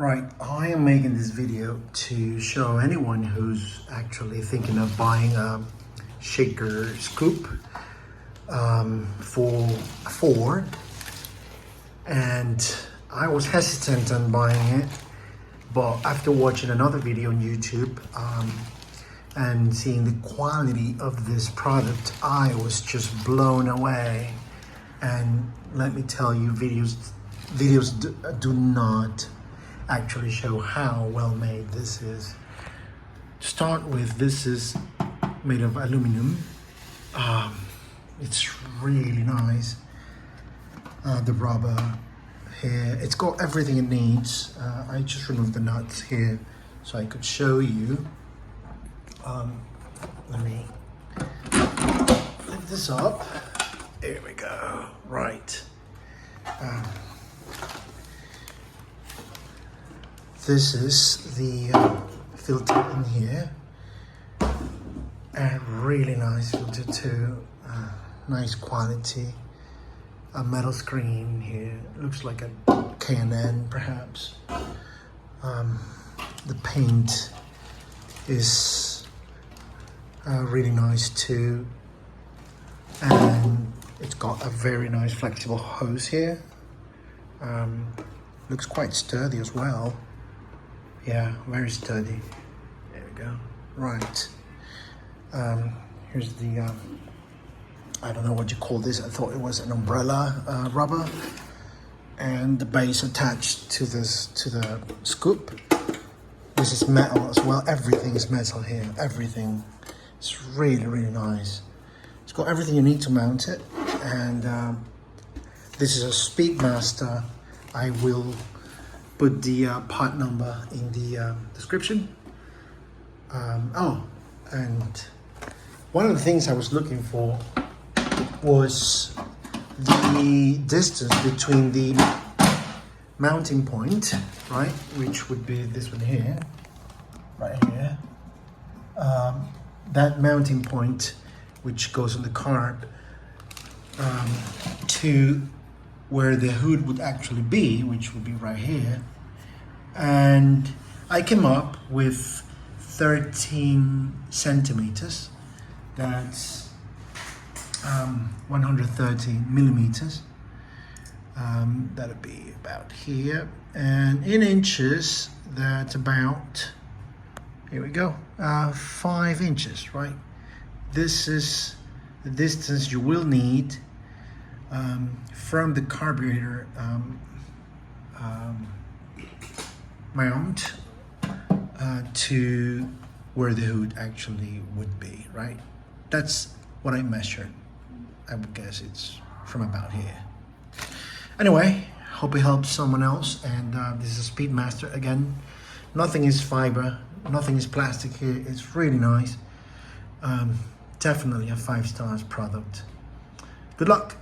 Right, I am making this video to show anyone who's actually thinking of buying a Shaker Scoop for a Ford, and I was hesitant on buying it, but after watching another video on YouTube and seeing the quality of this product, I was just blown away. And let me tell you, videos do not actually show how well made this is. To start with, this is made of aluminum. It's really nice. The rubber here, it's got everything it needs. I just removed the nuts here so I could show you. Let me flip this up. There we go. Right. This is the filter in here, and really nice filter too. Nice quality. A metal screen here. Looks like a K&N perhaps. The paint is really nice too, and it's got a very nice flexible hose here. Looks quite sturdy as well. Yeah, very sturdy. There we go. Right. Here's the, I don't know what you call this. I thought it was an umbrella rubber. And the base attached to this, to the scoop. This is metal as well. Everything is metal here. Everything. It's really, really nice. It's got everything you need to mount it. And this is a Speedmaster. I will put the part number in the description. And one of the things I was looking for was the distance between the mounting point, right, which would be this one here, right here. That mounting point, which goes on the carb, to where the hood would actually be, which would be right here. And I came up with 13 centimeters. That's 130 millimeters. That'll be about here. And in inches, that's about, here we go, 5 inches, right? This is the distance you will need from the carburetor mount to where the hood actually would be, right? That's what I measured. I would guess it's from about here. Anyway, hope it helps someone else. And this is a Speedmaster again. Nothing is fiber, nothing is plastic here. It's really nice. Definitely a 5 stars product. Good luck.